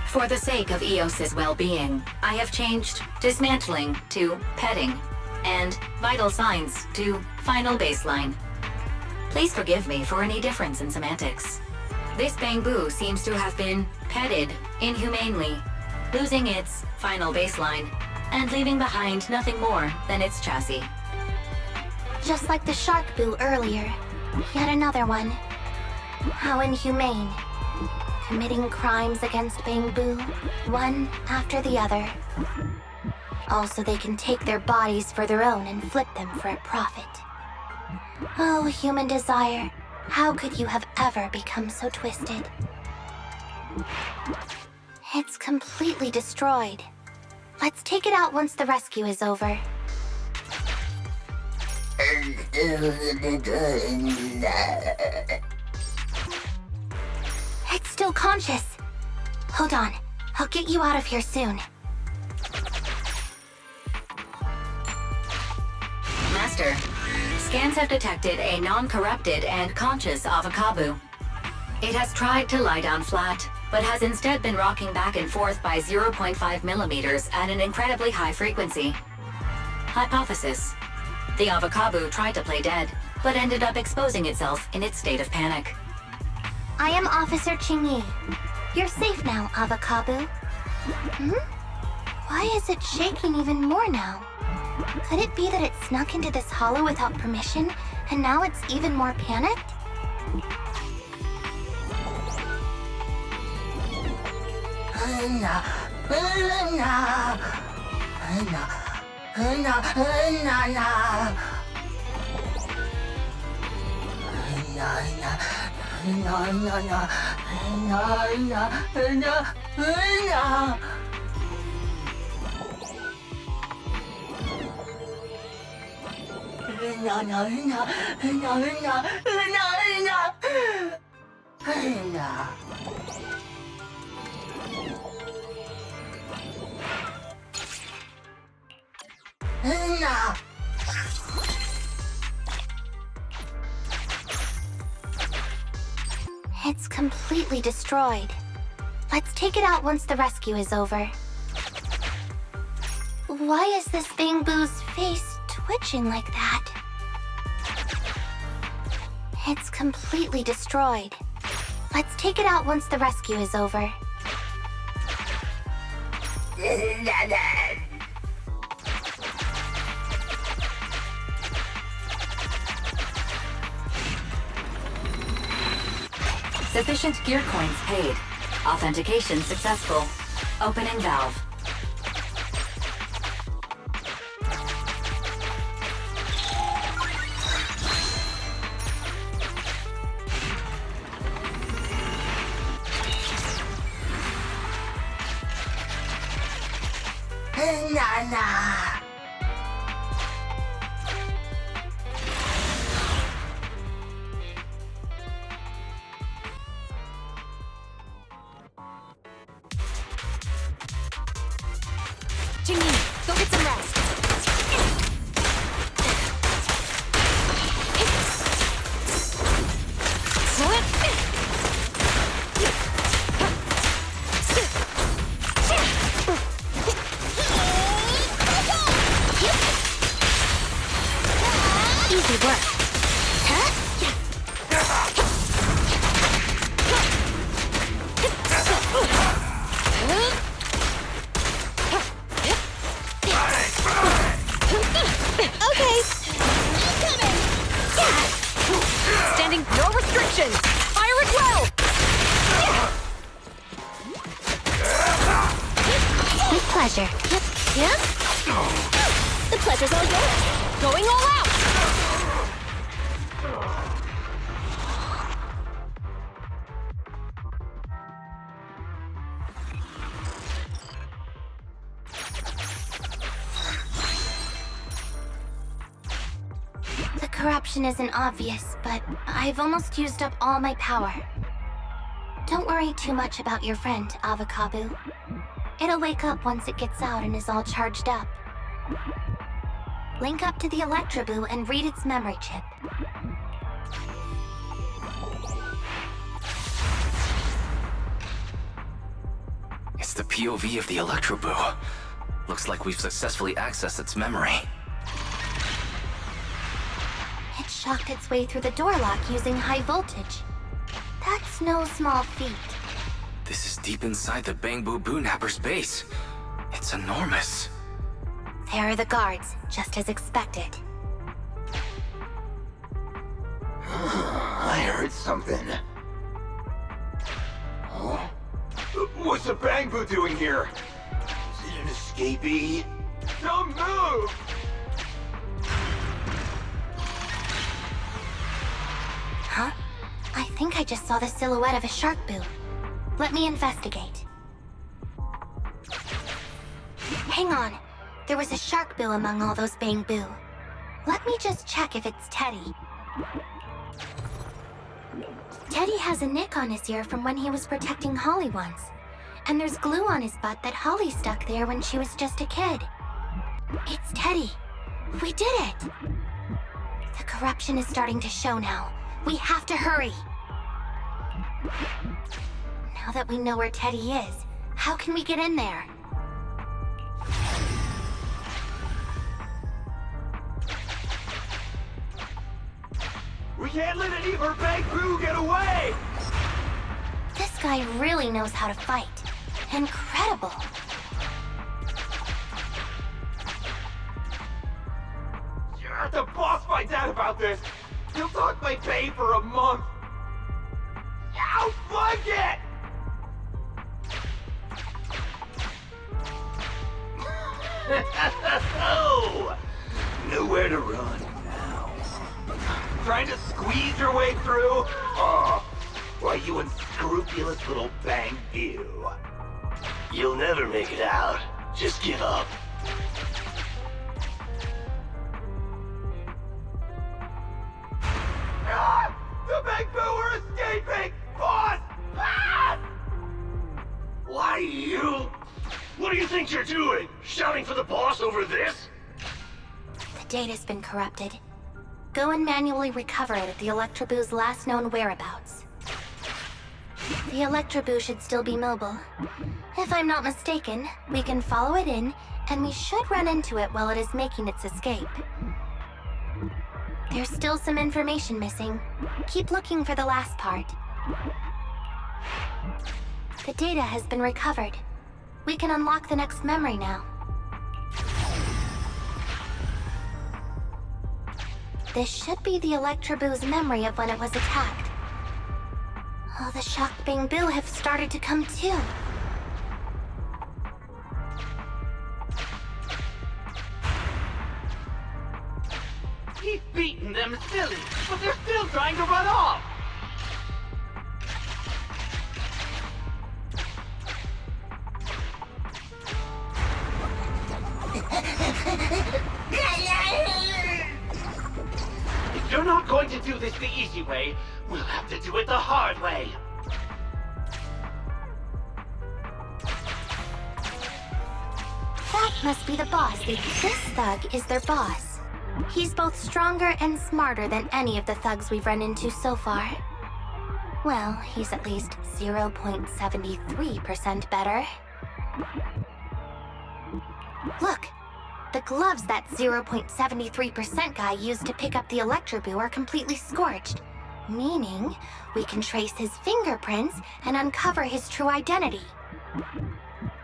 For the sake of Eos's well-being, I have changed dismantling to petting, and vital signs to final baseline. Please forgive me for any difference in semantics. This Bangboo seems to have been petted inhumanely, losing its final baseline, and leaving behind nothing more than its chassis. Just like the Sharkboo earlier. Yet another one. How inhumane. Committing crimes against Bangboo, one after the other. Also, they can take their bodies for their own and flip them for a profit. Oh, human desire, how could you have ever become so twisted? It's completely destroyed. Let's take it out once the rescue is over. It's still conscious. Hold on, I'll get you out of here soon. Master, scans have detected a non-corrupted and conscious Avocabo. It has tried to lie down flat, but has instead been rocking back and forth by 0.5 millimeters at an incredibly high frequency. Hypothesis: the Avocabo tried to play dead, but ended up exposing itself in its state of panic. I am Officer Qingyi. You're safe now, Avocabo. Why is it shaking even more now? Could it be that it snuck into this hollow without permission, and now it's even more panicked? It's completely destroyed. Let's take it out once the rescue is over. Why is this Bangboo's face twitching like that? It's completely destroyed. Let's take it out once the rescue is over. Sufficient gear coins paid. Authentication successful. Opening valve. Nana. Qingyi, go get some rest. Easy work. Okay. Standing, no restrictions. Fire it well. With pleasure. Yeah? The pleasure's all yours. Going all out. The corruption isn't obvious, but I've almost used up all my power. Don't worry too much about your friend, Avakabu. It'll wake up once it gets out and is all charged up. Link up to the Electroboo and read its memory chip. It's the POV of the Electroboo. Looks like we've successfully accessed its memory. It shocked its way through the door lock using high voltage. That's no small feat. This is deep inside the Bangboo Boonapper's base. It's enormous. There are the guards, just as expected. I heard something. Huh? What's the Bangboo doing here? Is it an escapee? Don't move! Huh? I think I just saw the silhouette of a shark boo. Let me investigate. Hang on. There was a shark boo among all those Bangboo. Let me just check if it's Teddy. Teddy has a nick on his ear from when he was protecting Holly once. And there's glue on his butt that Holly stuck there when she was just a kid. It's Teddy. We did it! The corruption is starting to show now. We have to hurry! Now that we know where Teddy is, how can we get in there? We can't let any of our Bangboo get away! This guy really knows how to fight. Incredible! If the boss finds out about this, he'll talk my pay for a month! Ow, fuck it! Oh, nowhere to run now. Trying to squeeze your way through? Oh, why, you unscrupulous little Bangboo. You'll never make it out. Just give up. Ah! The Bangboo are escaping! Boss! Ah! Why, you? What do you think you're doing? Shouting for the boss over this? The data's been corrupted. Go and manually recover it at the Electroboo's last known whereabouts. The Electroboo should still be mobile. If I'm not mistaken, we can follow it in, and we should run into it while it is making its escape. There's still some information missing. Keep looking for the last part. The data has been recovered. We can unlock the next memory now. This should be the Electroboo's memory of when it was attacked. Oh, the shocked Bangboo have started to come too. He's beaten them silly, but they're still trying to run off! you're not going to do this the easy way. We'll have to do it the hard way. That must be the boss. This thug is their boss. He's both stronger and smarter than any of the thugs we've run into so far. Well, he's at least 0.73% better. Look! The gloves that 0.73% guy used to pick up the Electroboo are completely scorched. Meaning, we can trace his fingerprints and uncover his true identity.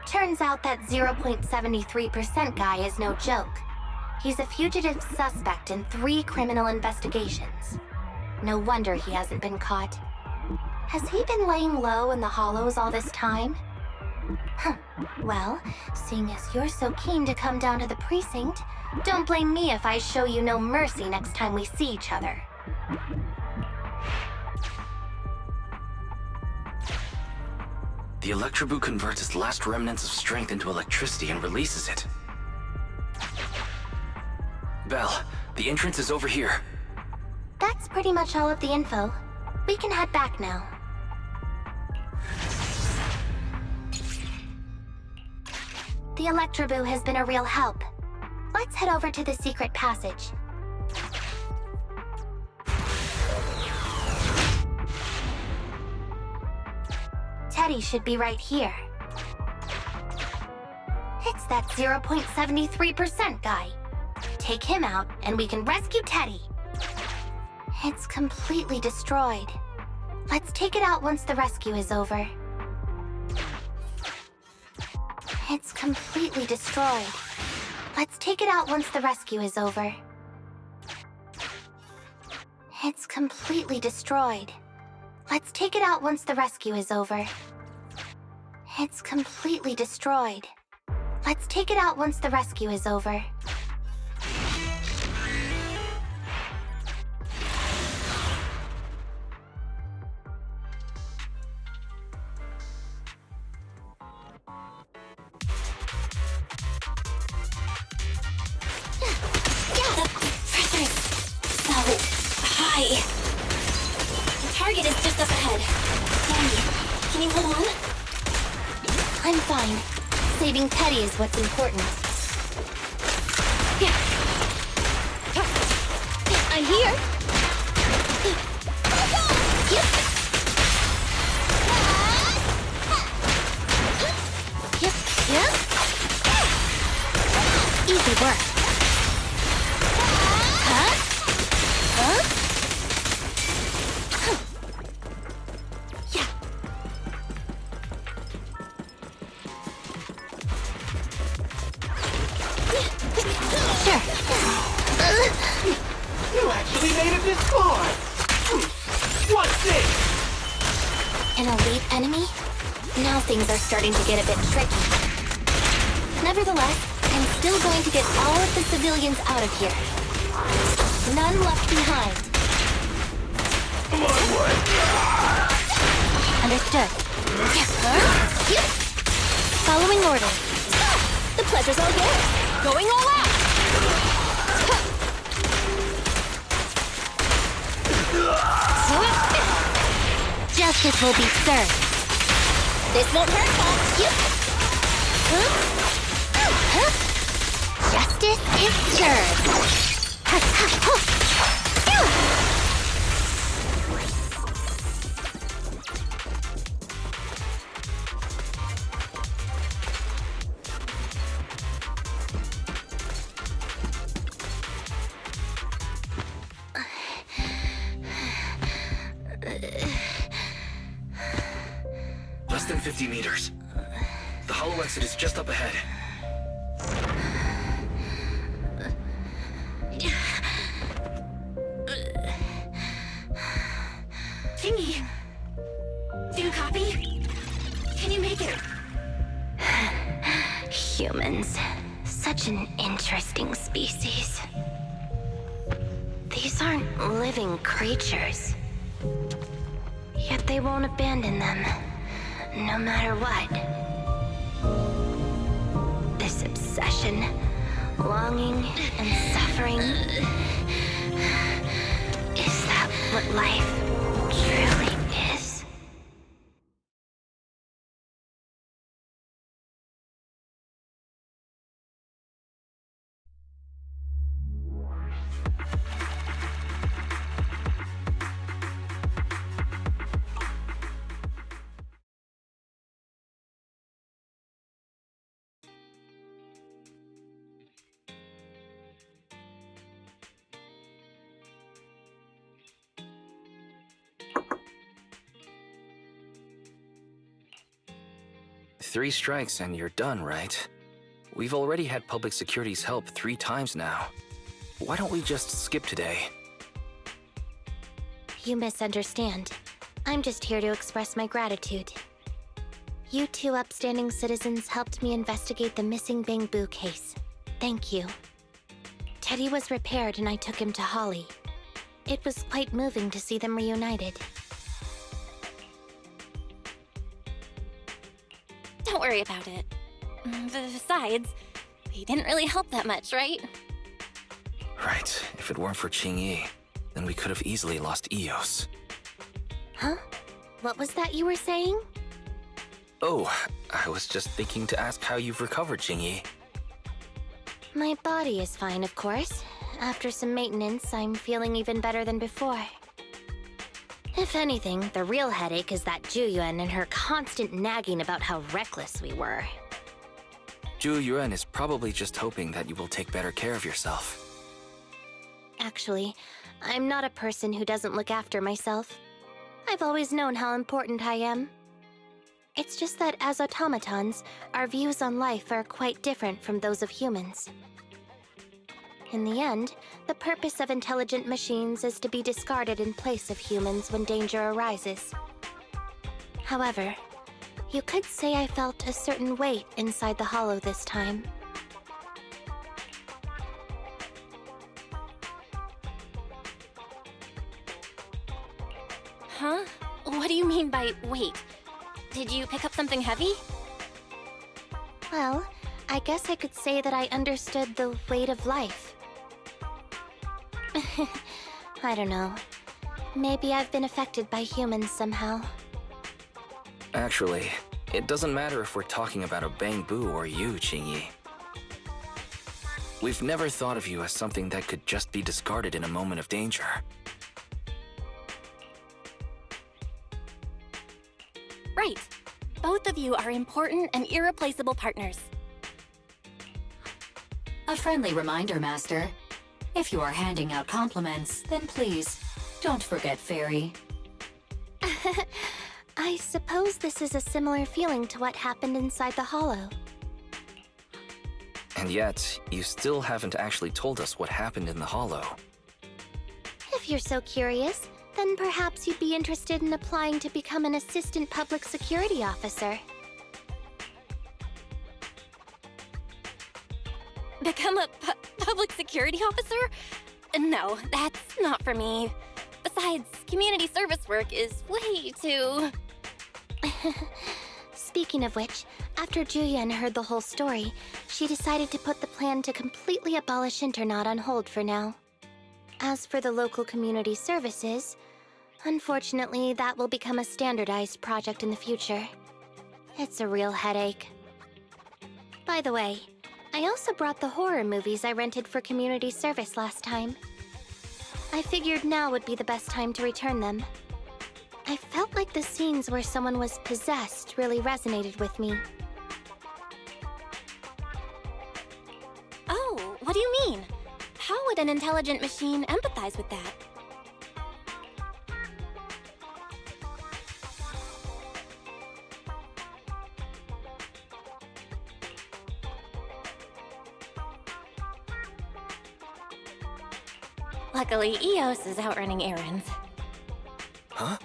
Turns out that 0.73% guy is no joke. He's a fugitive suspect in 3 criminal investigations. No wonder he hasn't been caught. Has he been laying low in the hollows all this time? Huh. Well, seeing as you're so keen to come down to the precinct, don't blame me if I show you no mercy next time we see each other. The Electroboo converts its last remnants of strength into electricity and releases it. Belle, the entrance is over here. That's pretty much all of the info. We can head back now. The Electroboo has been a real help. Let's head over to the secret passage. Teddy should be right here. It's that 0.73% guy. Take him out, and we can rescue Teddy. It's completely destroyed. Let's take it out once the rescue is over. It's completely destroyed. Let's take it out once the rescue is over. It's completely destroyed. Let's take it out once the rescue is over. It's completely destroyed. Let's take it out once the rescue is over. The target is just up ahead. Sandy, can you hold on? I'm fine. Saving Teddy is what's important. I'm here. Easy work. You actually made it this far! What's this? An elite enemy? Now things are starting to get a bit tricky. Nevertheless, I'm still going to get all of the civilians out of here. None left behind. My way! Understood. Following orders. The pleasure's all yours. Going all out. Justice will be served. This won't hurt, Bob. Justice is served. Less than 50 meters. The hollow exit is just up ahead. Qingyi, do you copy? Can you make it? Humans. Such an interesting species. These aren't living creatures. Yet they won't abandon them, no matter what. This obsession, longing, and suffering. life truly is. Three strikes and you're done, right? We've already had public security's help 3 times now. Why don't we just skip today? You misunderstand. I'm just here to express my gratitude. You 2 upstanding citizens helped me investigate the missing Bangboo case. Thank you. Teddy was repaired and I took him to Holly. It was quite moving to see them reunited. Don't worry about it. Besides, we didn't really help that much, right? Right. If it weren't for Qingyi, then we could have easily lost Eos. Huh? What was that you were saying? Oh, I was just thinking to ask how you've recovered, Qingyi. My body is fine, of course. After some maintenance, I'm feeling even better than before. If anything, the real headache is that Juyuan and her constant nagging about how reckless we were. Juyuan is probably just hoping that you will take better care of yourself. Actually, I'm not a person who doesn't look after myself. I've always known how important I am. It's just that as automatons, our views on life are quite different from those of humans. In the end, the purpose of intelligent machines is to be discarded in place of humans when danger arises. However, you could say I felt a certain weight inside the hollow this time. Huh? What do you mean by weight? Did you pick up something heavy? Well, I guess I could say that I understood the weight of life. I don't know. Maybe I've been affected by humans somehow. Actually, it doesn't matter if we're talking about a Bangboo or you, Qingyi. We've never thought of you as something that could just be discarded in a moment of danger. Right. Both of you are important and irreplaceable partners. A friendly reminder, Master. If you are handing out compliments, then please, don't forget Fairy. I suppose this is a similar feeling to what happened inside the hollow. And yet, you still haven't actually told us what happened in the hollow. If you're so curious, then perhaps you'd be interested in applying to become an assistant public security officer. Become a public security officer? No, that's not for me. Besides, community service work is way too... Speaking of which, after Juyan heard the whole story, she decided to put the plan to completely abolish Internat on hold for now. As for the local community services, unfortunately, that will become a standardized project in the future. It's a real headache. By the way, I also brought the horror movies I rented for community service last time. I figured now would be the best time to return them. I felt like the scenes where someone was possessed really resonated with me. Oh, what do you mean? How would an intelligent machine empathize with that? Luckily, Eos is out running errands. Huh?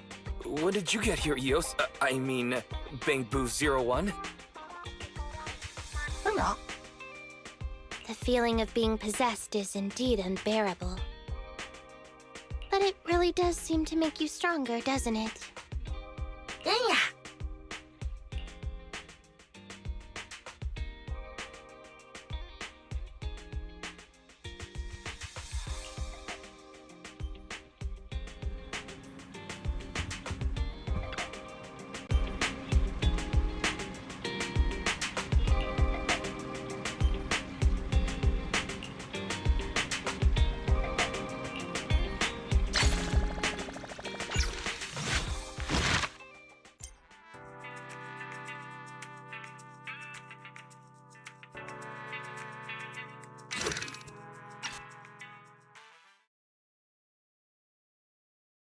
When did you get here, Eos? I mean, Bangboo 01? The feeling of being possessed is indeed unbearable. But it really does seem to make you stronger, doesn't it?